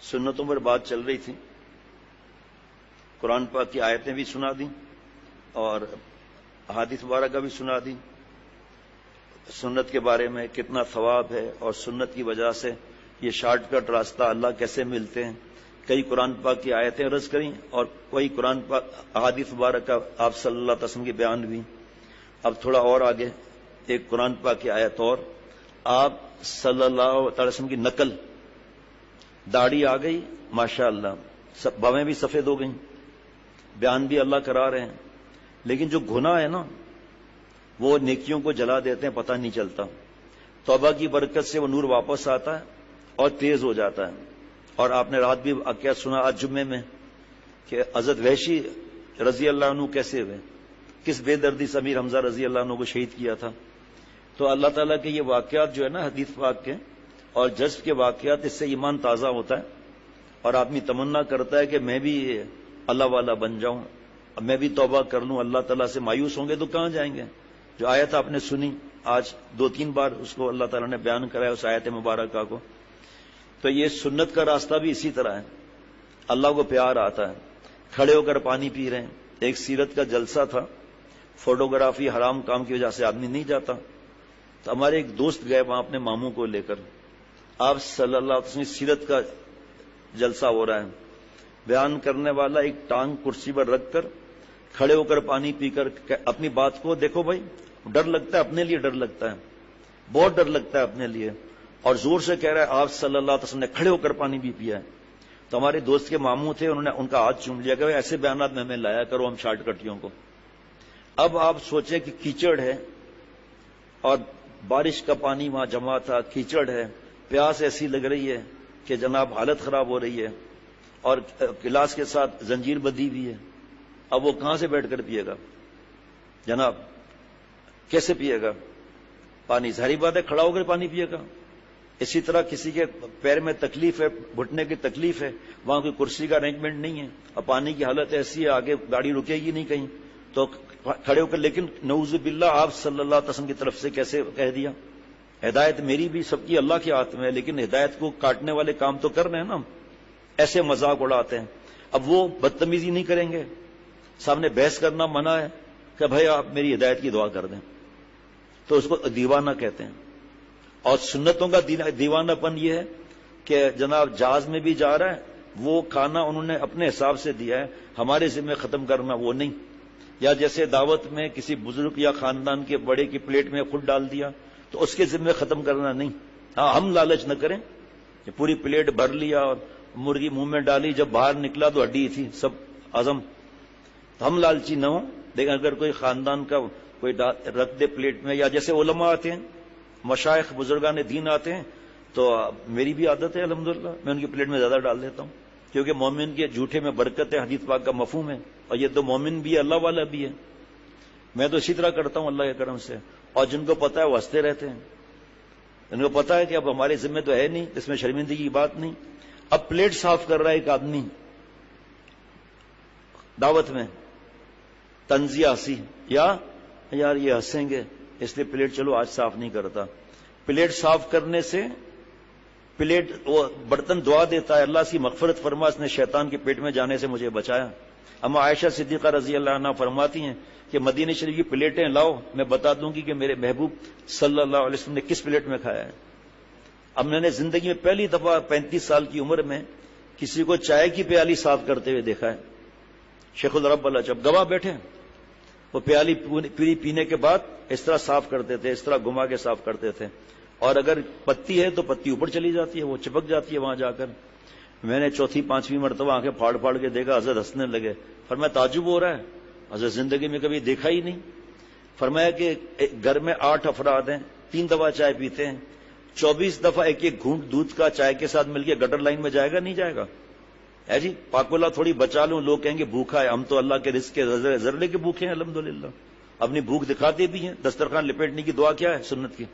سنتوں پر بات چل رہی تھی، قرآن پاک کی آیتیں بھی سنا دیں اور احادیث مبارکہ بھی سنا دیں، سنت کے بارے میں کتنا ثواب ہے اور سنت کی وجہ سے یہ شارٹ کٹ راستہ اللہ کیسے ملتے ہیں، کئی قرآن پاک کی آیتیں عرض کریں اور کوئی قرآن پاک احادیث مبارکہ آپ صلی اللہ علیہ وسلم کے بیان بھی۔ اب تھوڑا اور آگے ایک قرآن پاک کی آیت اور، آپ صلی اللہ علیہ وسلم کی نقل، داڑھی آ گئی ماشاءاللہ، بویں بھی سفید ہو گئیں، بیان بھی اللہ کرا رہے ہیں، لیکن جو گناہ ہے نا وہ نیکیوں کو جلا دیتے ہیں، پتہ نہیں چلتا، توبہ کی برکت سے وہ نور واپس آتا ہے اور تیز ہو جاتا ہے۔ اور آپ نے رات بھی کیا سنا آج جمعے میں کہ حضرت وحشی رضی اللہ عنہ کیسے ہوئے، کس بے دردی سے امیر حمزہ رضی اللہ عنہ کو شہید کیا تھا۔ تو اللہ تعالیٰ کے یہ واقعات جو ہے نا حدیث پاک کے اور جذب کے واقعات، اس سے ایمان تازہ ہوتا ہے اور آدمی تمنا کرتا ہے کہ میں بھی اللہ والا بن جاؤں، میں بھی توبہ کر لوں۔ اللہ تعالیٰ سے مایوس ہوں گے تو کہاں جائیں گے؟ جو آیت آپ نے سنی آج 2-3 بار اس کو اللہ تعالیٰ نے بیان کرایا اس آیت مبارکہ کو، تو یہ سنت کا راستہ بھی اسی طرح ہے، اللہ کو پیار آتا ہے، کھڑے ہو کر پانی پی رہے ہیں۔ ایک سیرت کا جلسہ تھا، فوٹوگرافی حرام کام کی وجہ سے آدمی نہیں جاتا، تو ہمارے ایک دوست گئے وہاں اپنے ماموں کو لے کر، آپ صلی اللہ علیہ وسلم سیرت کا جلسہ ہو رہا ہے، بیان کرنے والا ایک ٹانگ کرسی پر رکھ کر کھڑے ہو کر پانی پی کر اپنی بات کو، دیکھو بھائی ڈر لگتا ہے، اپنے لیے ڈر لگتا ہے، بہت ڈر لگتا ہے اپنے لیے، اور زور سے کہہ رہا ہے آپ صلی اللہ علیہ وسلم نے کھڑے ہو کر پانی بھی پیا ہے۔ تو ہمارے دوست کے ماموں تھے، انہوں نے ان کا ہاتھ چوم لیا کہ ایسے بیانات میں ہمیں لایا کرو ہم شارٹ کٹیوں کو۔ اب آپ سوچیں کہ کیچڑ ہے اور بارش کا پانی وہاں جمع تھا، کیچڑ ہے، پیاس ایسی لگ رہی ہے کہ جناب حالت خراب ہو رہی ہے، اور گلاس کے ساتھ زنجیر بدی ہوئی ہے، اب وہ کہاں سے بیٹھ کر پیے گا جناب؟ کیسے پیے گا پانی؟ ظاہری بات ہے کھڑا ہو کر پانی پیے گا۔ اسی طرح کسی کے پیر میں تکلیف ہے، گھٹنے کی تکلیف ہے، وہاں کوئی کرسی کا ارینجمنٹ نہیں ہے اور پانی کی حالت ایسی ہے آگے گاڑی رکے گی نہیں کہیں، تو کھڑے ہو کر، لیکن نعوذ باللہ آپ صلی اللہ علیہ وسلم کی طرف سے کیسے کہہ دیا؟ ہدایت میری بھی سب کی اللہ کے ہاتھ میں ہے، لیکن ہدایت کو کاٹنے والے کام تو کر رہے ہیں نا، ایسے مذاق اڑاتے ہیں۔ اب وہ بدتمیزی نہیں کریں گے، سامنے بحث کرنا منع ہے کہ بھائی آپ میری ہدایت کی دعا کر دیں، تو اس کو دیوانہ کہتے ہیں۔ اور سنتوں کا دیوانہ پن یہ ہے کہ جناب جہاز میں بھی جا رہا ہے، وہ کھانا انہوں نے اپنے حساب سے دیا ہے، ہمارے ذمہ ختم کرنا وہ نہیں، یا جیسے دعوت میں کسی بزرگ یا خاندان کے بڑے کی پلیٹ میں خود ڈال دیا تو اس کے ذمہ ختم کرنا نہیں۔ ہاں ہم لالچ نہ کریں کہ پوری پلیٹ بھر لیا اور مرغی منہ میں ڈالی، جب باہر نکلا تو ہڈی تھی سب ہضم، تو ہم لالچی نہ ہوں۔ لیکن اگر کوئی خاندان کا کوئی رکھ دے پلیٹ میں، یا جیسے علماء آتے ہیں، مشائخ بزرگان دین آتے ہیں، تو میری بھی عادت ہے الحمدللہ میں ان کی پلیٹ میں زیادہ ڈال دیتا ہوں، کیونکہ مومن کے جھوٹے میں برکت ہے، حدیث پاک کا مفہوم ہے، اور یہ تو مومن بھی ہے اللہ والا بھی ہے۔ میں تو اسی طرح کرتا ہوں اللہ کے کرم سے، اور جن کو پتا ہے وہ ہنستے رہتے ہیں، ان کو پتا ہے کہ اب ہمارے ذمہ تو ہے نہیں، اس میں شرمندگی کی بات نہیں۔ اب پلیٹ صاف کر رہا ہے ایک آدمی دعوت میں، تنزیہ ہنسی، یا یار یہ ہنسیں گے اس لیے پلیٹ چلو آج صاف نہیں کرتا۔ پلیٹ صاف کرنے سے پلیٹ وہ برتن دعا دیتا ہے، اللہ سے مغفرت فرما، اس نے شیطان کے پیٹ میں جانے سے مجھے بچایا۔ اما عائشہ صدیقہ رضی اللہ عنہ فرماتی ہیں کہ مدینہ شریف کی پلیٹیں لاؤ، میں بتا دوں گی کہ میرے محبوب صلی اللہ علیہ وسلم نے کس پلیٹ میں کھایا ہے۔ اب میں نے زندگی میں پہلی دفعہ 35 سال کی عمر میں کسی کو چائے کی پیالی صاف کرتے ہوئے دیکھا ہے۔ شیخ الرب اللہ جب گواہ بیٹھے، وہ پیالی پوری پینے کے بعد اس طرح صاف کرتے تھے، اس طرح گھما کے صاف کرتے تھے، اور اگر پتی ہے تو پتی اوپر چلی جاتی ہے، وہ چپک جاتی ہے وہاں جا کر۔ میں نے 4-5ویں مرتبہ آنکھیں پھاڑ پھاڑ کے دیکھا، حضرت ہنسنے لگے، فرمایا تعجب ہو رہا ہے، حضرت زندگی میں کبھی دیکھا ہی نہیں۔ فرمایا کہ گھر میں 8 افراد ہیں، 3 دفعہ چائے پیتے ہیں، 24 دفعہ ایک ایک گھونٹ دودھ کا چائے کے ساتھ مل کے گٹر لائن میں جائے گا نہیں جائے گا؟ ہے جی پاکولا تھوڑی بچا لوں، لوگ کہیں گے بھوکا ہے، ہم تو اللہ کے رزق کے ذرے کے بھوکے ہیں الحمدللہ، اپنی بھوک دکھاتے بھی ہیں۔ دسترخوان لپیٹنے کی دعا کیا ہے سنت کی،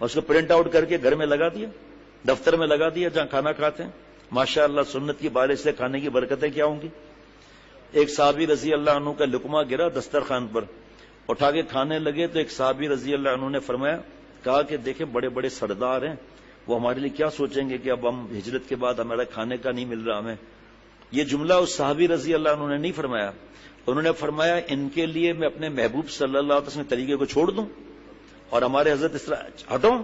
اور اس کو پرنٹ آؤٹ کر کے گھر میں لگا دیا، دفتر میں لگا دیا جہاں کھانا کھاتے ہیں۔ ماشاءاللہ سنت کی بارش سے کھانے کی برکتیں کیا ہوں گی۔ ایک صحابی رضی اللہ عنہ کا لقمہ گرا دسترخوان پر، اٹھا کے کھانے لگے تو ایک صحابی رضی اللہ عنہ نے فرمایا، کہا کہ دیکھیں بڑے بڑے سردار ہیں، وہ ہمارے لیے کیا سوچیں گے کہ اب ہم ہجرت کے بعد ہمارا کھانے کا نہیں مل رہا ہمیں. یہ جملہ اس صحابی رضی اللہ عنہ نے نہیں فرمایا. انہوں نے فرمایا ان کے لیے میں اپنے محبوب صلی اللہ علیہ وسلم کے طریقے کو چھوڑ دوں اور ہمارے حضرت اس طرح ہٹوں,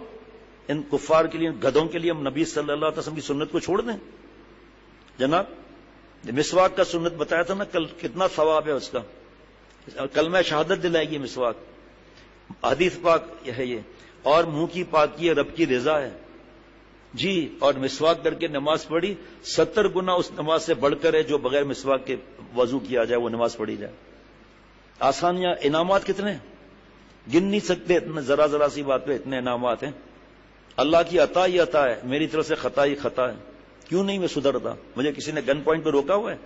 ان کفار کے لیے, گدھوں کے لیے ہم نبی صلی اللہ علیہ وسلم کی سنت کو چھوڑ دیں. جناب مسواک کا سنت بتایا تھا نا کل, کتنا ثواب ہے اس کا. کلمہ شہادت دلائے گی مسواک, حدیث پاک ہے یہ, اور منہ کی پاکی ہے, رب کی رضا ہے جی. اور مسواک کر کے نماز پڑھی 70 گنا اس نماز سے بڑھ کر ہے جو بغیر مسواک کے وضو کیا جائے وہ نماز پڑھی جائے. آسانیاں, انعامات کتنے گن نہیں سکتے, اتنے ذرا ذرا سی بات پہ اتنے انعامات ہیں. اللہ کی عطا ہی عطا ہے, میری طرف سے خطا ہی خطا ہے. کیوں نہیں میں سدھرتا؟ مجھے کسی نے گن پوائنٹ پہ روکا ہوا ہے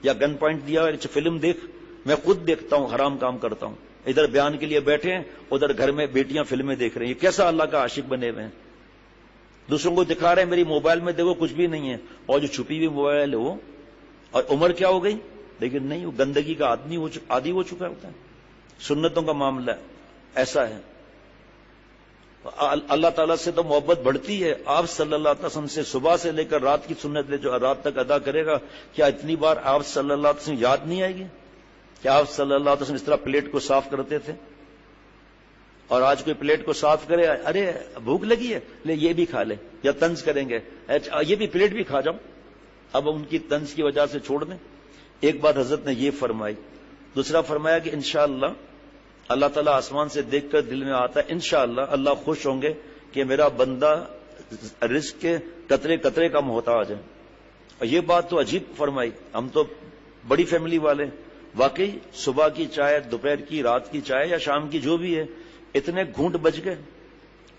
یا گن پوائنٹ دیا ہے فلم دیکھ؟ میں خود دیکھتا ہوں, حرام کام کرتا ہوں. ادھر بیان کے لیے بیٹھے ہیں, ادھر گھر میں بیٹیاں فلمیں دیکھ رہی ہیں. کیسا اللہ کا عاشق بنے ہوئے ہیں. دوسروں کو دکھا رہے ہیں میری موبائل میں دیکھو کچھ بھی نہیں ہے, اور جو چھپی ہوئی موبائل ہے وہ, اور عمر کیا ہو گئی لیکن نہیں, وہ گندگی کا عادی ہو چکا ہوتا ہے. سنتوں کا معاملہ ایسا ہے. اللہ تعالیٰ سے تو محبت بڑھتی ہے. آپ صلی اللہ علیہ وسلم سے صبح سے لے کر رات کی سنت لے جو رات تک ادا کرے گا, کیا اتنی بار آپ صلی اللہ علیہ وسلم یاد نہیں آئے گی؟ کیا آپ صلی اللہ علیہ وسلم اس طرح پلیٹ کو صاف کرتے تھے؟ اور آج کوئی پلیٹ کو صاف کرے, ارے بھوک لگی ہے لے یہ بھی کھا لے, یا طنز کریں گے یہ بھی پلیٹ بھی کھا جاؤ. اب ان کی طنز کی وجہ سے چھوڑ دیں. ایک بات حضرت نے یہ فرمائی. دوسرا فرمایا کہ انشاءاللہ اللہ تعالیٰ آسمان سے دیکھ کر دل میں آتا ہے انشاءاللہ اللہ خوش ہوں گے کہ میرا بندہ رزق کے قطرے قطرے کا محتاج ہے. اور یہ بات تو عجیب فرمائی. ہم تو بڑی فیملی والے, واقعی صبح کی چائے, دوپہر کی, رات کی چائے یا شام کی جو بھی ہے, اتنے گھونٹ بچ گئے.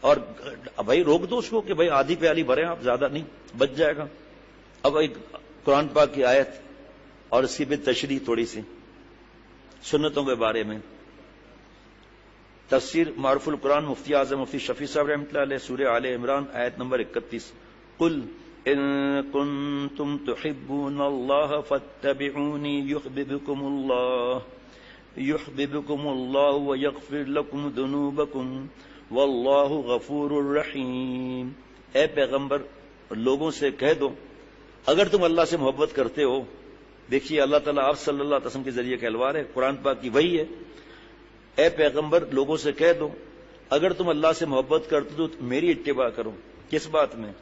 اور بھائی روک دو اس کو کہ بھائی آدھی پیالی بھریں آپ, زیادہ نہیں, بچ جائے گا. اب ایک قرآن پاک کی آیت اور اس کی بھی تشریح تھوڑی سی سنتوں کے بارے میں. تفسیر معروف القرآن مفتی اعظم مفتی شفیع صاحب رحمۃ اللہ علیہ, سورہ آل عمران آیت نمبر 31. قل ان کنتم تحبون اللہ فاتبعونی یحببکم اللہ ویغفر لکم ذنوبکم واللہ غفور الرحیم. اے پیغمبر لوگوں سے کہہ دو اگر تم اللہ سے محبت کرتے ہو. دیکھیے اللہ تعالیٰ آپ صلی اللہ علیہ وسلم کے ذریعے کہلوا رہے, قرآن پاک کی وہی ہے. اے پیغمبر لوگوں سے کہہ دو اگر تم اللہ سے محبت کرتے ہو تو میری اتباع کرو. کس بات میں؟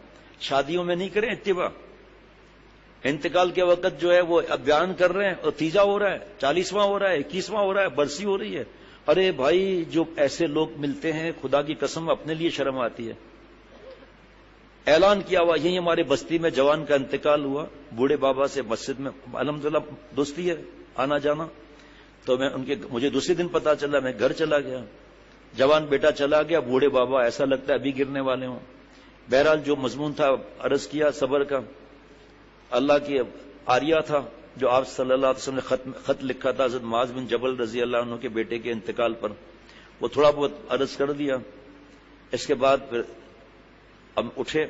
شادیوں میں نہیں کریں اتباع. انتقال کے وقت جو ہے وہ اب بیان کر رہے ہیں اور تیجا ہو رہا ہے, 40واں ہو رہا ہے, 21واں ہو رہا ہے, برسی ہو رہی ہے. ارے بھائی جو ایسے لوگ ملتے ہیں خدا کی قسم اپنے لیے شرم آتی ہے. اعلان کیا ہوا یہیں ہمارے بستی میں جوان کا انتقال ہوا, بوڑھے بابا سے مسجد میں الحمدللہ دوستی ہے آنا جانا, تو میں ان کے مجھے دوسرے دن پتا چلا, میں گھر چلا گیا, جوان بیٹا چلا گیا, بوڑھے بابا ایسا لگتا ہے ابھی گرنے والے ہوں. بہرحال جو مضمون تھا عرض کیا صبر کا. اللہ کی عاریہ تھا جو آپ صلی اللہ علیہ وسلم نے خط لکھا تھا حضرت معاذ بن جبل رضی اللہ عنہ کے بیٹے کے انتقال پر, وہ تھوڑا بہت عرض کر دیا. اس کے بعد پھر ہم اٹھے,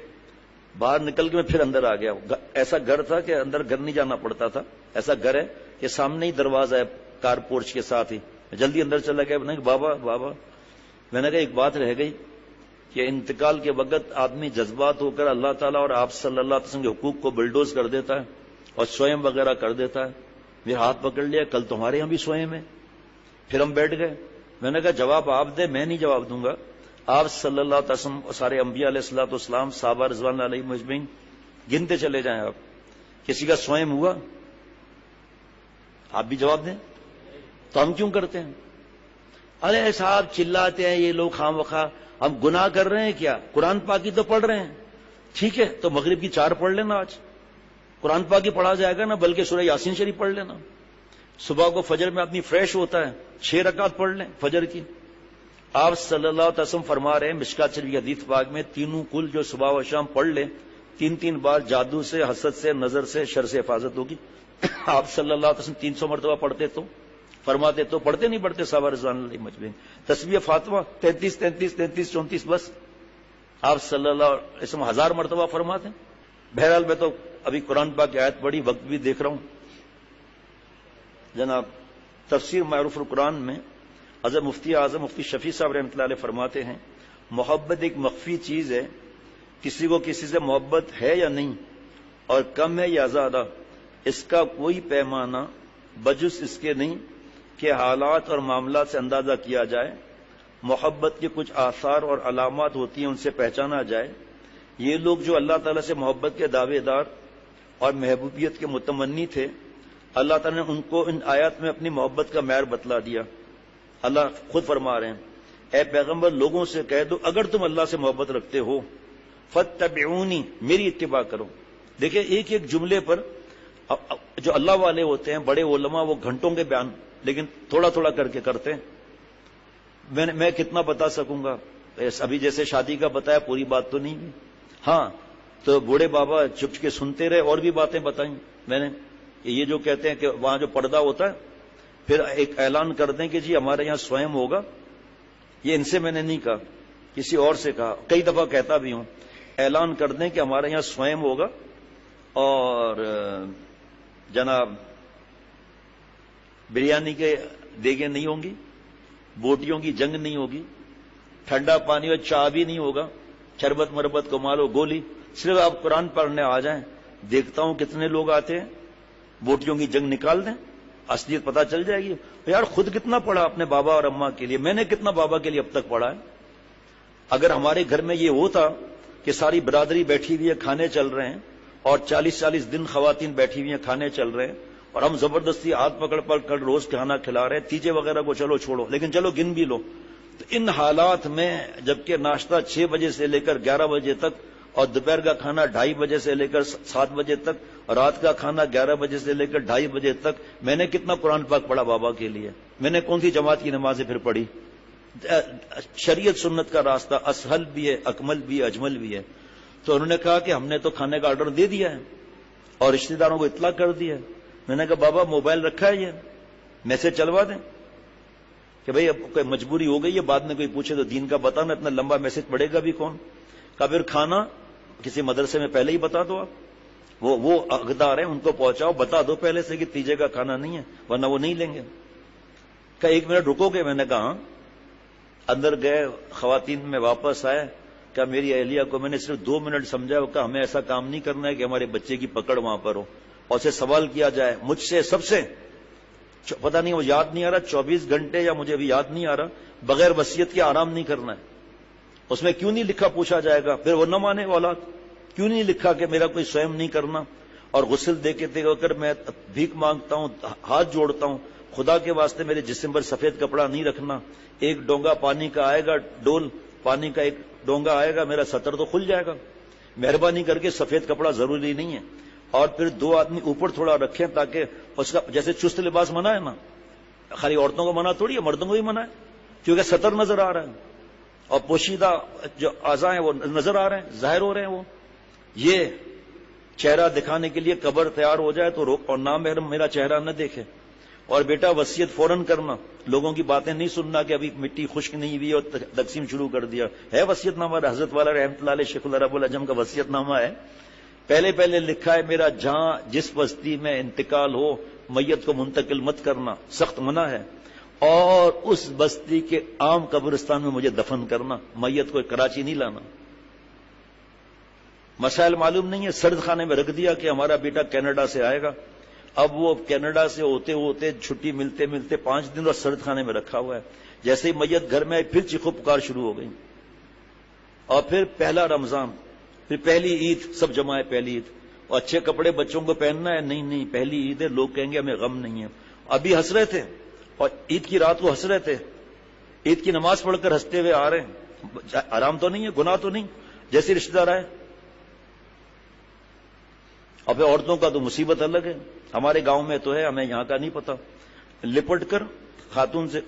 باہر نکل کے میں پھر اندر آ گیا. ایسا گھر تھا کہ اندر گھر نہیں جانا پڑتا تھا, ایسا گھر ہے کہ سامنے ہی دروازہ ہے کار پورچ کے ساتھ ہی. جلدی اندر چلا گیا. میں نے کہا بابا میں نے کہا ایک بات رہ گئی کہ انتقال کے وقت آدمی جذبات ہو کر اللہ تعالیٰ اور آپ صلی اللہ علیہ وسلم کے حقوق کو بلڈوز کر دیتا ہے اور سوئم وغیرہ کر دیتا ہے. میرا ہاتھ پکڑ لیا, کل تمہارے یہاں بھی سوئم ہے. پھر ہم بیٹھ گئے. میں نے کہا جواب آپ دے, میں نہیں جواب دوں گا. آپ صلی اللہ علیہ وسلم سارے انبیاء علیہ الصلوۃ والسلام صحابہ رضوان اللہ علیہم اجمعین گنتے چلے جائیں, آپ کسی کا سوئم ہوا؟ آپ بھی جواب دیں. تو ہم کیوں کرتے ہیں؟ ارے صاحب چلاتے ہیں یہ لوگ خام وخواہ, ہم گناہ کر رہے ہیں کیا؟ قرآن پاک ہی تو پڑھ رہے ہیں. ٹھیک ہے تو مغرب کی 4 پڑھ لینا, آج قرآن پاک ہی پڑھا جائے گا نا, بلکہ سورہ یاسین شریف پڑھ لینا. صبح کو فجر میں آدمی فریش ہوتا ہے, 6 رکعت پڑھ لیں فجر کی. آپ صلی اللہ علیہ وسلم فرما رہے ہیں مشکات شریف حدیث پاک میں, تینوں کل جو صبح و شام پڑھ لیں 3 بار جادو سے, حسد سے, نظر سے, شر سے حفاظت ہوگی. آپ صلی اللہ علیہ وسلم 300 مرتبہ پڑھتے تو فرماتے تو, پڑھتے نہیں پڑھتے صحابہ رضوان اللہ علیہم اجمعین. تسبیح فاطمہ 33 33 33 34 بس. آپ صلی اللہ علیہ وسلم 1000 مرتبہ فرماتے ہیں. بہرحال میں تو ابھی قرآن پاک کی آیت پڑھی, وقت بھی دیکھ رہا ہوں. جناب تفسیر معروف القرآن میں حضرت مفتی اعظم مفتی شفیع صاحب رحمۃ اللہ علیہ فرماتے ہیں محبت ایک مخفی چیز ہے کسی کو کسی سے محبت ہے یا نہیں اور کم ہے یا زیادہ، اس کا کوئی پیمانہ بجز اس کے نہیں کہ حالات اور معاملات سے اندازہ کیا جائے۔ محبت کے کچھ آثار اور علامات ہوتی ہیں، ان سے پہچانا جائے۔ یہ لوگ جو اللہ تعالیٰ سے محبت کے دعوے دار اور محبوبیت کے متمنی تھے، اللہ تعالیٰ نے ان کو ان آیات میں اپنی محبت کا معیار بتلا دیا۔ اللہ خود فرما رہے ہیں، اے پیغمبر لوگوں سے کہہ دو اگر تم اللہ سے محبت رکھتے ہو فاتبعونی، میری اتباع کرو۔ دیکھیں ایک ایک جملے پر جو اللہ والے ہوتے ہیں بڑے علماء، وہ گھنٹوں کے بیان لیکن تھوڑا تھوڑا کر کے کرتے ہیں۔ میں کتنا بتا سکوں گا، ابھی جیسے شادی کا بتایا پوری بات تو نہیں، ہاں تو بوڑھے بابا چپ کے سنتے رہے اور بھی باتیں بتائیں میں نے۔ یہ جو کہتے ہیں کہ وہاں جو پردہ ہوتا ہے پھر ایک اعلان کر دیں کہ جی ہمارے یہاں سوئم ہوگا، یہ ان سے میں نے نہیں کہا، کسی اور سے کہا، کئی دفعہ کہتا بھی ہوں، اعلان کر دیں کہ ہمارے یہاں سوئم ہوگا اور جناب بریانی کے دیگیں نہیں ہوں گی، بوٹیوں کی جنگ نہیں ہوگی، ٹھنڈا پانی اور چائے بھی نہیں ہوگا، شربت مربت کو مالو گولی، صرف آپ قرآن پڑھنے آ جائیں۔ دیکھتا ہوں کتنے لوگ آتے ہیں، بوٹیوں کی جنگ نکال دیں، اصلیت پتہ چل جائے گی۔ یار خود کتنا پڑھا اپنے بابا اور اماں کے لیے، میں نے کتنا بابا کے لیے اب تک پڑھا ہے۔ اگر ہمارے گھر میں یہ ہوتا کہ ساری برادری بیٹھی ہوئی ہے کھانے چل رہے ہیں اور 40 دن خواتین بیٹھی ہوئی ہیں کھانے چل رہے ہیں اور ہم زبردستی ہاتھ پکڑ کر روز کھانا کھلا رہے ہیں، تیجے وغیرہ کو چلو چھوڑو لیکن چلو گن بھی لو، تو ان حالات میں جبکہ ناشتہ 6 بجے سے لے کر 11 بجے تک اور دوپہر کا کھانا 2:30 بجے سے لے کر 7 بجے تک، رات کا کھانا 11 بجے سے لے کر 2:30 بجے تک، میں نے کتنا قرآن پاک پڑھا بابا کے لیے، میں نے کون سی جماعت کی نمازیں پھر پڑھی۔ شریعت سنت کا راستہ اسہل بھی ہے، اکمل بھی ہے، اجمل بھی ہے۔ تو انہوں نے کہا کہ ہم نے تو کھانے کا آرڈر دے دیا ہے اور رشتہ داروں کو اطلاع کر دیا ہے۔ میں نے کہا بابا موبائل رکھا ہے، یہ میسج چلوا دیں کہ بھئی اب کوئی مجبوری ہو گئی ہے، بعد میں کوئی پوچھے تو دین کا بتانا، اتنا لمبا میسج پڑھے گا بھی کون۔ کہا پھر کھانا کسی مدرسے میں پہلے ہی بتا دو، آپ وہ حقدار ہیں ان کو پہنچاؤ، بتا دو پہلے سے کہ تیجے کا کھانا نہیں ہے ورنہ وہ نہیں لیں گے۔ کہا 1 منٹ رکو گے، میں نے کہا ہاں۔ اندر گئے، خواتین میں واپس آئے، کہ میری اہلیہ کو میں نے صرف 2 منٹ سمجھا، کہ ہمیں ایسا کام نہیں کرنا ہے کہ ہمارے بچے کی پکڑ وہاں پر ہو اور اسے سوال کیا جائے مجھ سے سب سے، پتہ نہیں وہ یاد نہیں آ رہا 24 گھنٹے یا مجھے ابھی یاد نہیں آ رہا، بغیر وصیت کے آرام نہیں کرنا ہے۔ اس میں کیوں نہیں لکھا پوچھا جائے گا، پھر وہ نہ مانے اولاد، کیوں نہیں لکھا کہ میرا کوئی سوئم نہیں کرنا، اور غسل دے کے اگر میں بھیک مانگتا ہوں ہاتھ جوڑتا ہوں خدا کے واسطے میرے جسم پر سفید کپڑا نہیں رکھنا، ایک ڈونگا پانی کا آئے گا، ڈول پانی کا ایک ڈونگا آئے گا، میرا سطر تو کھل جائے گا، مہربانی کر کے سفید کپڑا ضروری نہیں ہے، اور پھر 2 آدمی اوپر تھوڑا رکھیں تاکہ اس کا جیسے چست لباس منع ہے نا، خالی عورتوں کو منع تھوڑی ہے، مردوں کو بھی منع ہے، کیونکہ سطر نظر آ رہا ہے اور پوشیدہ جو اعضاء ہیں وہ نظر آ رہے ہیں، ظاہر ہو رہے ہیں، وہ یہ چہرہ دکھانے کے لیے قبر تیار ہو جائے تو روک، اور نامحرم میرا چہرہ نہ دیکھے، اور بیٹا وصیت فوراً کرنا، لوگوں کی باتیں نہیں سننا کہ ابھی مٹی خشک نہیں ہوئی اور تقسیم شروع کر دیا ہے۔ وصیت نامہ حضرت والا رحمۃ اللہ علیہ شیخ اللہ رب العجم کا وصیت نامہ ہے، پہلے لکھا ہے میرا جہاں جس بستی میں انتقال ہو میت کو منتقل مت کرنا، سخت منع ہے، اور اس بستی کے عام قبرستان میں مجھے دفن کرنا، میت کو کراچی نہیں لانا۔ مسائل معلوم نہیں ہے، سرد خانے میں رکھ دیا کہ ہمارا بیٹا کینیڈا سے آئے گا، اب وہ کینیڈا سے ہوتے چھٹی ملتے 5 دن اور سرد خانے میں رکھا ہوا ہے، جیسے ہی میت گھر میں آئی پھر چیخو پکار شروع ہو گئی، اور پھر پہلا رمضان، پھر پہلی عید، سب جمع ہے پہلی عید، اور اچھے کپڑے بچوں کو پہننا ہے، نہیں پہلی عید ہے، لوگ کہیں گے ہمیں غم نہیں ہے، ابھی ہنس رہے تھے اور عید کی رات کو ہنس رہے تھے، عید کی نماز پڑھ کر ہنستے ہوئے آ رہے ہیں، آرام تو نہیں ہے، گناہ تو نہیں، جیسے رشتہ دار آئے۔ اب عورتوں کا تو مصیبت الگ ہے، ہمارے گاؤں میں تو ہے، ہمیں یہاں کا نہیں پتا، لپٹ کر خاتون سے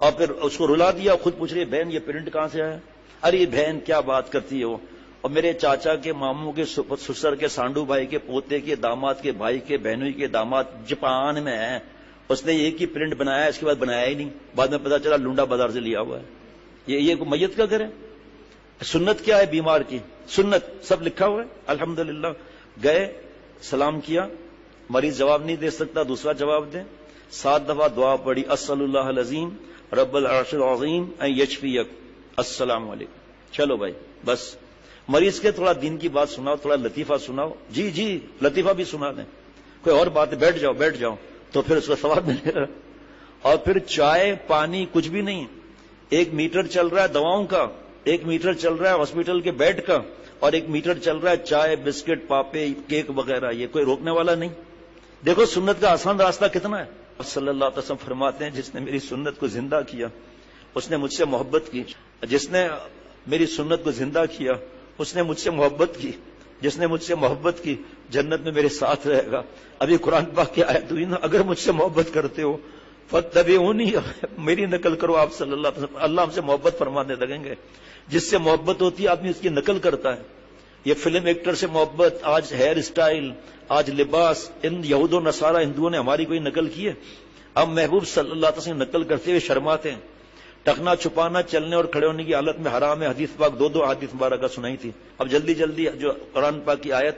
اور پھر اس کو رلا دیا، خود پوچھ رہی ہے بہن یہ پرنٹ کہاں سے آیا، ارے بہن کیا بات کرتی ہے وہ، اور میرے چاچا کے ماموں کے سسر کے سانڈو بھائی کے پوتے کے داماد کے بھائی کے بہنوئی کے داماد جاپان میں ہے، اس نے ایک ہی پرنٹ بنایا، اس کے بعد بنایا ہی نہیں، بعد میں پتا چلا لونڈا بازار سے لیا ہوا ہے، یہ میت کا گھر ہے۔ سنت کیا ہے بیمار کی، سنت سب لکھا ہوا ہے، الحمدللہ۔ گئے سلام کیا، مریض جواب نہیں دے سکتا، دوسرا جواب دیں، 7 دفعہ دعا پڑھی، اسأل اللہ العظیم رب العرش العظیم ان یشفیک، السلام علیکم، چلو بھائی بس مریض کے تھوڑا دین کی بات سناؤ, تھوڑا لطیفہ سناؤ, جی لطیفہ بھی سنا دیں, کوئی اور بات ہے, بیٹھ جاؤ تو پھر اس کو ثواب ملے گا. اور پھر چائے پانی کچھ بھی نہیں, 1 میٹر چل رہا ہے دواؤں کا, 1 میٹر چل رہا ہے ہاسپٹل کے بیڈ کا, اور 1 میٹر چل رہا ہے چائے بسکٹ پاپے کیک وغیرہ, یہ کوئی روکنے والا نہیں. دیکھو سنت کا آسان راستہ کتنا ہے. صلی اللہ علیہ وسلم فرماتے ہیں جس نے میری سنت کو زندہ کیا اس نے مجھ سے محبت کی, جس نے میری سنت کو زندہ کیا اس نے مجھ سے محبت کی, جس نے مجھ سے محبت کی جنت میں میرے ساتھ رہے گا. ابھی قرآن پاک کی آیت ہوئی نا, اگر مجھ سے محبت کرتے ہو فاتبعونی, میری نقل کرو آپ صلی اللہ علیہ وسلم. اللہ ہم سے محبت فرمانے لگیں گے. جس سے محبت ہوتی ہے آدمی اس کی نقل کرتا ہے. یہ فلم ایکٹر سے محبت, آج ہیئر اسٹائل, آج لباس, ان یہود و نصارہ ہندوؤں نے ہماری کوئی نقل کی ہے؟ اب محبوب صلی اللہ علیہ وسلم نقل کرتے ہوئے شرماتے ہیں. ٹکنا چھپانا چلنے اور کھڑے ہونے کی حالت میں حرام ہے. حدیث پاک 2 حدیث مبارکہ سنائی تھی. اب جلدی جو قرآن پاک کی آیت,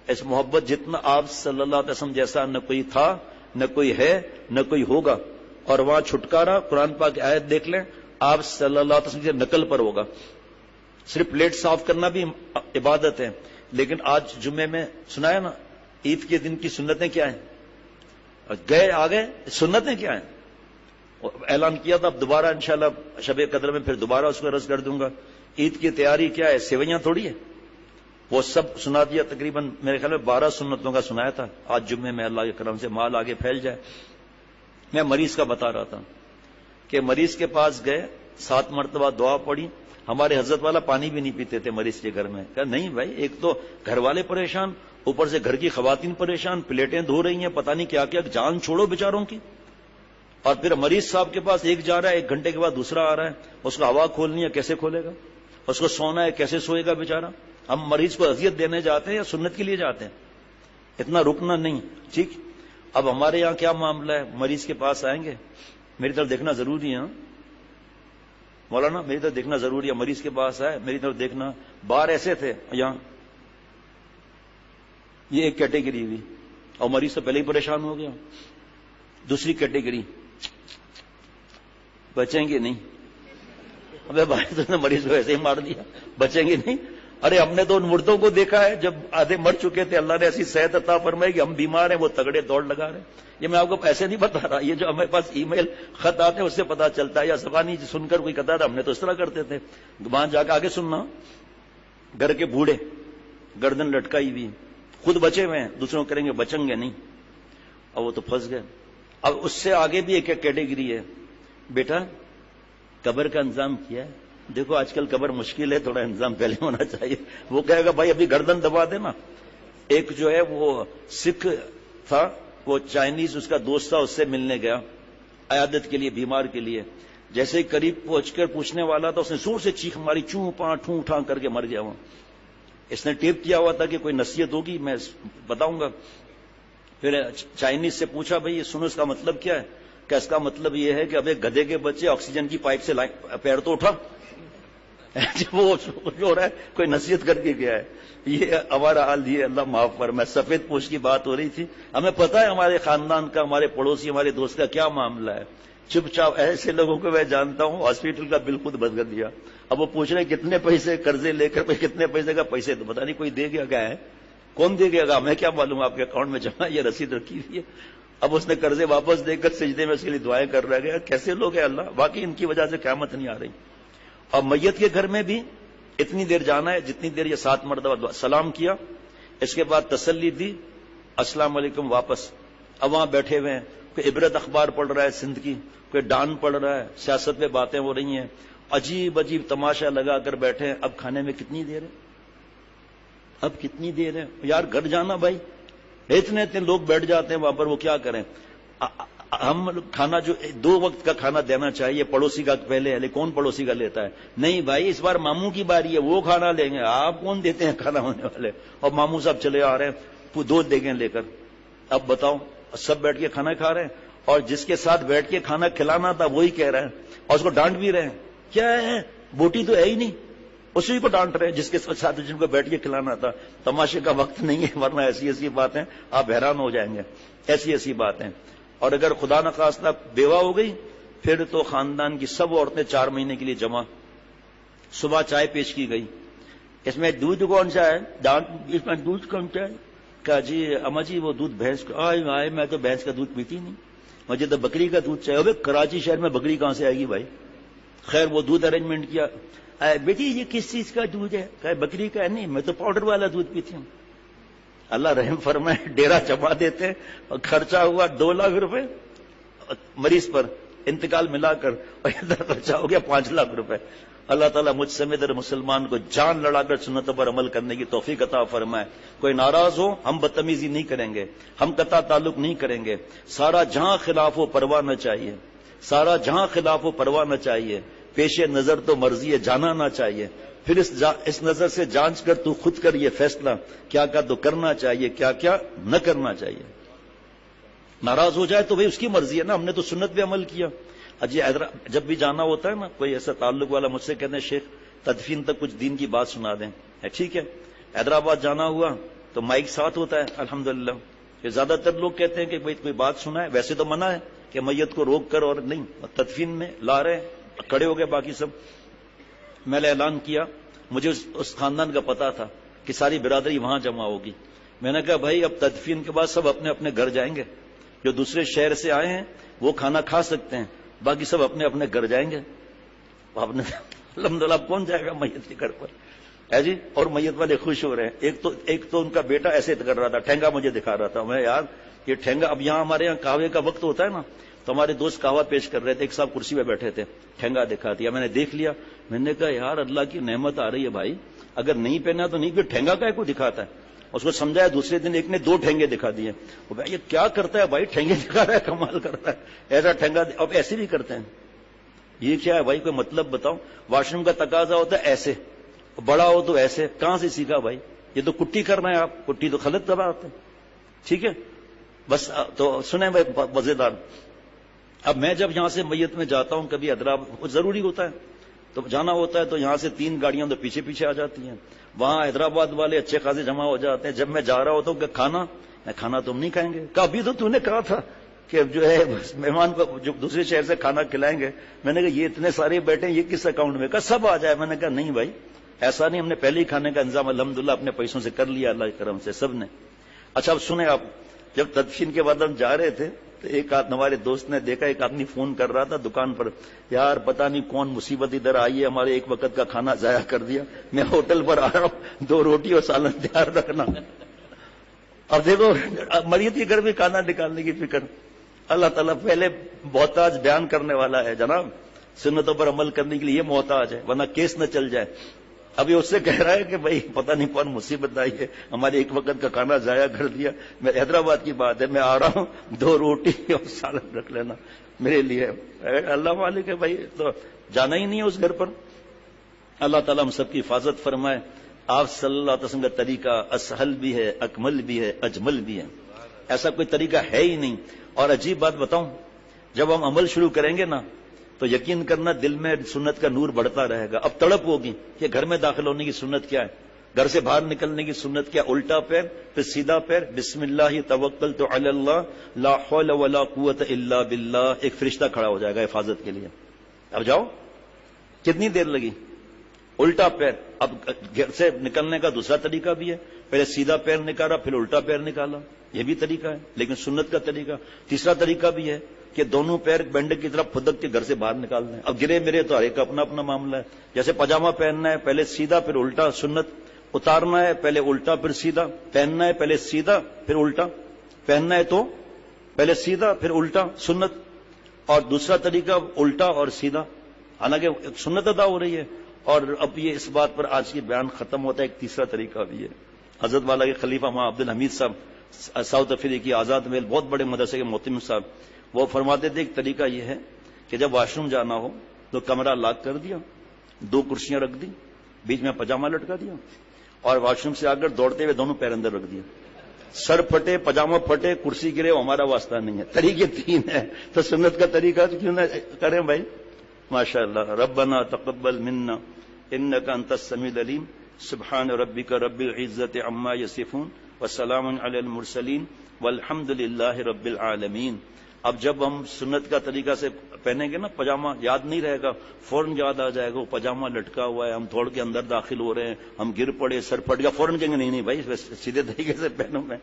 اس محبت جتنا آپ صلی اللہ علیہ وسلم جیسا نہ کوئی تھا, نہ کوئی ہے, نہ کوئی ہوگا. اور وہاں چھٹکارا قرآن پاک کی آیت دیکھ لیں, آپ صلی اللہ علیہ وسلم کی نقل پر ہوگا. صرف پلیٹ صاف کرنا بھی عبادت ہے. لیکن آج جمعے میں سنایا نا, عید کے دن کی سنتیں کیا ہیں, گئے آگے سنتیں کیا ہیں, اعلان کیا تھا. اب دوبارہ انشاءاللہ شب قدر میں پھر دوبارہ اس کو عرض کر دوں گا. عید کی تیاری کیا ہے, سیویاں تھوڑی ہے, وہ سب سنا دیا. تقریباً میرے خیال میں 12 سنتوں کا سنایا تھا. آج جمعے میں اللہ کے کرم سے مال آگے پھیل جائے. میں مریض کا بتا رہا تھا کہ مریض کے پاس گئے, 7 مرتبہ دعا پڑی. ہمارے حضرت والا پانی بھی نہیں پیتے تھے مریض کے گھر میں. کہا نہیں بھائی, ایک تو گھر والے پریشان, اوپر سے گھر کی خواتین پریشان, پلیٹیں دھو رہی ہیں, پتہ نہیں کیا کیا, جان چھوڑو بیچاروں کی. اور پھر مریض صاحب کے پاس ایک جا رہا ہے, 1 گھنٹے کے بعد دوسرا آ رہا ہے. اس کو ہوا کھولنی ہے, کیسے کھولے گا؟ اس کو سونا ہے, کیسے سوئے گا بیچارہ؟ ہم مریض کو اذیت دینے جاتے ہیں یا سنت کے لیے جاتے ہیں؟ اتنا رکنا نہیں. ٹھیک, اب ہمارے یہاں کیا معاملہ ہے, مریض کے پاس آئیں گے, میری طرف دیکھنا ضروری ہے مولانا, میری طرف دیکھنا ضروری ہے. مریض کے پاس آئے, میری طرف دیکھنا. باہر ایسے تھے, یہاں یہ ایک کیٹیگری ہوئی, اور مریض تو پہلے ہی پریشان ہو گیا. دوسری کیٹیگری, بچیں گے نہیں. ابے بھائی تو نے مریض کو ایسے ہی مار دیا, بچیں گے نہیں. ارے ہم نے تو ان مردوں کو دیکھا ہے جب آدھے مر چکے تھے, اللہ نے ایسی صحت عطا فرمائی کہ ہم بیمار ہیں, وہ تگڑے دوڑ لگا رہے ہیں. یہ میں آپ کو ایسے نہیں بتا رہا, یہ جو ہمارے پاس ای میل خط آتے ہیں اس سے پتا چلتا ہے, یا زبانی سن کر کوئی کہتا تھا ہم نے تو اس طرح کرتے تھے. وہاں جا کے آگے سننا, گھر کے بوڑھے گردن لٹکائی ہوئی, خود بچے ہوئے ہیں, دوسروں کریں گے بچیں گے نہیں, اور وہ تو پھنس گئے. اب اس سے آگے بھی ایک کیٹیگری ہے, بیٹا قبر کا انتظام کیا ہے؟ دیکھو آج کل قبر مشکل ہے, تھوڑا انتظام پہلے ہونا چاہیے. وہ کہے گا بھائی ابھی گردن دبا دینا. ایک جو ہے وہ سکھ تھا, وہ چائنیز, اس کا دوست تھا, اس سے ملنے گیا عیادت کے لیے, بیمار کے لیے. جیسے ہی قریب پہنچ کر پوچھنے والا تھا, اس نے زور سے چیخ ماری, چوں پاں ٹھوں ٹھاں کر کے مر گیا. وہاں اس نے ٹیپ کیا ہوا تھا کہ کوئی نصیحت ہوگی میں بتاؤں گا. پھر چائنیز سے پوچھا بھائی یہ سنو, اس کا مطلب کیا ہے؟ کہ اس کا مطلب یہ ہے کہ اب ایک گدھے کے بچے آکسیجن کی پائپ سے پیر تو اٹھا. وہ جو رہا ہے کوئی نصیحت کر کے گیا ہے. یہ ہمارا حال, یہ اللہ معاف پر. میں سفید پوش کی بات ہو رہی تھی, ہمیں پتا ہے ہمارے خاندان کا, ہمارے پڑوسی, ہمارے دوست کا کیا معاملہ ہے. چپ چاپ ایسے لوگوں کو میں جانتا ہوں, ہاسپٹل کا بل خود بند کر دیا. اب وہ پوچھ رہے کتنے پیسے قرضے لے کر, کتنے پیسے کا پیسے, تو پتا نہیں کوئی دے گیا کیا ہے, کون دے گیا گا, ہمیں کیا معلوم, آپ کے اکاؤنٹ میں جمع یہ رسید رکھی ہوئی ہے. اب اس نے قرضے واپس دے کر سجدے میں اس کے لیے دعائیں کر رہا گیا. کیسے لوگ ہیں اللہ, باقی ان کی وجہ سے قیامت نہیں آ رہی. اور میت کے گھر میں بھی اتنی دیر جانا ہے جتنی دیر یہ 7 مرتبہ سلام کیا, اس کے بعد تسلی دی, السلام علیکم, واپس. اب وہاں بیٹھے ہوئے ہیں, کوئی عبرت اخبار پڑھ رہا ہے سندھ کی, کوئی ڈان پڑھ رہا ہے, سیاست پہ باتیں ہو رہی ہیں, عجیب عجیب تماشا لگا کر بیٹھے ہیں. اب کھانے میں کتنی دیر ہے, اب کتنی دیر ہے یار, گھر جانا بھائی. اتنے لوگ بیٹھ جاتے ہیں وہاں پر, وہ کیا کریں. ہم کھانا جو 2 وقت کا کھانا دینا چاہیے, پڑوسی کا پہلے ہے, کون پڑوسی کا لیتا ہے؟ نہیں بھائی, اس بار ماموں کی باری ہے, وہ کھانا لیں گے, آپ کون دیتے ہیں کھانا ہونے والے. اور ماموں صاحب چلے آ رہے ہیں 2 دیگیں لے کر. اب بتاؤ, سب بیٹھ کے کھانا کھا رہے ہیں, اور جس کے ساتھ بیٹھ کے کھانا کھلانا تھا وہی کہہ رہے ہیں, اور اس کو ڈانٹ بھی رہے ہیں. کیا ہے, بوٹی تو ہے ہی نہیں, اسی کو ڈانٹ رہے ہیں جس کے ساتھ جن کو بیٹھ کے کھلانا تھا. تماشے کا وقت نہیں ہے, ورنہ ایسی ایسی باتیں آپ حیران ہو جائیں گے, ایسی ایسی باتیں. اور اگر خدا نخواستہ بیوہ ہو گئی, پھر تو خاندان کی سب عورتیں 4 مہینے کے لیے جمع, صبح چائے پیش کی گئی، اس میں دودھ کون سا ہے؟ اس میں دودھ کون سا ہے؟ کہا جی اما جی وہ دودھ بھینس کا۔ آئے میں تو بھینس کا دودھ پیتی نہیں، مجھے تو بکری کا دودھ چاہیے۔ ابے کراچی شہر میں بکری کہاں سے آئے گی بھائی؟ خیر وہ دودھ ارینجمنٹ کیا۔ بیٹی یہ کس چیز کا دودھ ہے؟ کہ بکری کا ہے۔ نہیں میں تو پاؤڈر والا دودھ پیتی ہوں۔ اللہ رحم فرمائے، ڈیرا جما دیتے ہیں اور خرچہ ہوا 2 لاکھ روپے مریض پر، انتقال ملا کر، اور ادھر خرچہ ہو گیا 5 لاکھ روپے۔ اللہ تعالیٰ مجھ سمیت ہر مسلمان کو جان لڑا کر سنتوں پر عمل کرنے کی توفیق عطا فرمائے۔ کوئی ناراض ہو ہم بدتمیزی نہیں کریں گے، ہم قطع تعلق نہیں کریں گے۔ سارا جہاں خلاف ہو پرواہ نہ چاہیے، سارا جہاں خلاف ہو پرواہ نہ چاہیے، پیش نظر تو مرضی ہے جانا نہ چاہیے۔ پھر اس نظر سے جانچ کر تو خود کر یہ فیصلہ کیا تو کرنا چاہیے، کیا کیا نہ کرنا چاہیے۔ ناراض ہو جائے تو بھئی اس کی مرضی ہے نا، ہم نے تو سنت پہ عمل کیا۔ اجی جب بھی جانا ہوتا ہے نا، کوئی ایسا تعلق والا مجھ سے کہتے ہیں شیخ تدفین تک کچھ دین کی بات سنا دیں، ٹھیک ہے۔ حیدرآباد جانا ہوا تو مائک ساتھ ہوتا ہے الحمدللہ۔ یہ زیادہ تر لوگ کہتے ہیں کہ بھئی کوئی بات سنا ہے، ویسے تو منع ہے کہ میت کو روک کر، اور نہیں تدفین میں لا رہے ہیں، کھڑے ہو گئے باقی سب۔ میں نے اعلان کیا، مجھے اس خاندان کا پتا تھا کہ ساری برادری وہاں جمع ہوگی۔ میں نے کہا بھائی اب تدفین کے بعد سب اپنے اپنے گھر جائیں گے، جو دوسرے شہر سے آئے ہیں وہ کھانا کھا سکتے ہیں، باقی سب اپنے اپنے گھر جائیں گے۔ الحمدللہ کون جائے گا میت کے گھر پر ہے جی؟ اور میت والے خوش ہو رہے ہیں۔ ایک تو ان کا بیٹا ایسے کر رہا تھا، ٹھینگا مجھے دکھا رہا تھا۔ میں یار یہ ٹھینگا، اب یہاں ہمارے یہاں قہوے کا وقت ہوتا ہے نا، تو ہمارے دوست قہوہ پیش کر رہے تھے، ایک صاحب کرسی پہ بیٹھے تھے، ٹھینگا دکھا دیا۔ میں نے دیکھ لیا، میں نے کہا یار اللہ کی نعمت آ رہی ہے بھائی، اگر نہیں پہنا تو نہیں، پھر ٹھینگا کا کو دکھاتا ہے۔ اس کو سمجھایا، دوسرے دن ایک نے 2 ٹھینگے دکھا دیے۔ یہ کیا کرتا ہے بھائی، ٹھینگے دکھا رہا ہے، کمال کرتا ہے ایسا ٹھینگا۔ اب ایسے بھی کرتے ہیں، یہ کیا ہے بھائی؟ کوئی مطلب بتاؤ۔ واش روم کا تقاضا ہوتا ہے ایسے، بڑا ہو تو ایسے، کہاں سے سیکھا بھائی؟ یہ تو کٹی کرنا ہے، آپ کٹی تو غلط کر رہا ہوتا ہے، ٹھیک ہے۔ بس تو سنیں بھائی مزیدار۔ اب میں جب یہاں سے میت میں جاتا ہوں، کبھی حیدرآباد ضروری ہوتا ہے تو جانا ہوتا ہے، تو یہاں سے 3 گاڑیاں تو پیچھے پیچھے آ جاتی ہیں، وہاں حیدرآباد والے اچھے خاصے جمع ہو جاتے ہیں۔ جب میں جا رہا ہوتا ہوں کہ کھانا تم نہیں کھائیں گے؟ کہ ابھی تو نے کہا تھا کہ جو ہے مہمان کو جو دوسرے شہر سے کھانا کھلائیں گے۔ میں نے کہا یہ اتنے سارے بیٹھے ہیں، یہ کس اکاؤنٹ میں؟ کہا سب آ جائے۔ میں نے کہا نہیں بھائی ایسا نہیں، ہم نے پہلے ہی کھانے کا انتظام الحمدللہ اپنے پیسوں سے کر لیا، اللہ کے کرم سے سب نے۔ اچھا اب سنیں آپ، جب تدفین کے بعد ہم جا رہے تھے تو ایک ہمارے دوست نے دیکھا، ایک آدمی فون کر رہا تھا دکان پر، یار پتہ نہیں کون مصیبت ادھر آئی ہے، ہمارے ایک وقت کا کھانا ضائع کر دیا، میں ہوٹل پر آ رہا ہوں، 2 روٹی اور سالن تیار رکھنا۔ اب دیکھو مریض کے گھر میں کھانا نکالنے کی فکر۔ اللہ تعالیٰ پہلے محتاج بیان کرنے والا ہے جناب، سنتوں پر عمل کرنے کے لیے یہ محتاج ہے، ورنہ کیس نہ چل جائے۔ ابھی اس سے کہہ رہا ہے کہ بھائی پتہ نہیں کون مصیبت آئی ہے، ہمارے ایک وقت کا کھانا ضائع کر دیا۔ میں حیدرآباد کی بات ہے، میں آ رہا ہوں، 2 روٹی اور سالن رکھ لینا میرے لیے۔ اللہ مالک ہے بھائی، تو جانا ہی نہیں ہے اس گھر پر۔ اللہ تعالیٰ ہم سب کی حفاظت فرمائے۔ آپ صلی اللہ علیہ وسلم کا طریقہ اسہل بھی ہے، اکمل بھی ہے، اجمل بھی ہے، ایسا کوئی طریقہ ہے ہی نہیں۔ اور عجیب بات بتاؤں، جب ہم عمل شروع کریں گے نا تو یقین کرنا دل میں سنت کا نور بڑھتا رہے گا۔ اب تڑپ ہوگی کہ گھر میں داخل ہونے کی سنت کیا ہے، گھر سے باہر نکلنے کی سنت کیا، الٹا پیر پھر سیدھا پیر، بسم اللہ توکلت علی اللہ لا حول ولا قوت الا باللہ، ایک فرشتہ کھڑا ہو جائے گا حفاظت کے لیے۔ اب جاؤ، کتنی دیر لگی؟ الٹا پیر۔ اب گھر سے نکلنے کا دوسرا طریقہ بھی ہے، پہلے سیدھا پیر نکالا پھر الٹا پیر نکالا، یہ بھی طریقہ ہے لیکن سنت کا طریقہ۔ تیسرا طریقہ بھی ہے کہ دونوں پیر بینڈ کی طرف پھدک کے گھر سے باہر نکالنا ہے۔ اب گرے میرے تو ہر ایک کا اپنا اپنا معاملہ ہے۔ جیسے پاجامہ پہننا ہے، پہلے سیدھا پھر الٹا سنت، اتارنا ہے پہلے الٹا پھر سیدھا، پہننا ہے پہلے سیدھا پھر الٹا، پہننا ہے تو پہلے سیدھا پھر الٹا سنت، اور دوسرا طریقہ الٹا اور سیدھا، حالانکہ سنت ادا ہو رہی ہے۔ اور اب یہ اس بات پر آج کی بیان ختم ہوتا ہے، ایک تیسرا طریقہ بھی ہے۔ حضرت والا کے خلیفہ ماں عبد الحمید صاحب ساؤتھ افریقی آزاد محل، بہت بڑے مدرسے کے محتمم صاحب، وہ فرماتے تھے ایک طریقہ یہ ہے کہ جب واش روم جانا ہو تو کمرہ لاک کر دیا، 2 کرسیاں رکھ دی، بیچ میں پاجامہ لٹکا دیا، اور واش روم سے آ کر دوڑتے ہوئے دونوں پیر اندر رکھ دیا۔ سر پھٹے، پاجامہ پھٹے، کرسی گرے، وہ ہمارا واسطہ نہیں ہے۔ طریقے 3 ہیں، تو سنت کا طریقہ کیوں نہ کریں بھائی؟ ماشاء اللہ۔ ربنا تقبل منا انک انت السمیع العلیم، سبحان ربک رب العزت عما یصفون، وسلام علی المرسلین، والحمد للہ رب العالمین۔ اب جب ہم سنت کا طریقہ سے پہنیں گے نا پاجامہ، یاد نہیں رہے گا، فوراً یاد آ جائے گا وہ پاجامہ لٹکا ہوا ہے، ہم تھوڑ کے اندر داخل ہو رہے ہیں، ہم گر پڑے، سر پھٹ گیا، فوراً کہیں گے نہیں نہیں بھائی سیدھے طریقے سے پہنو میں،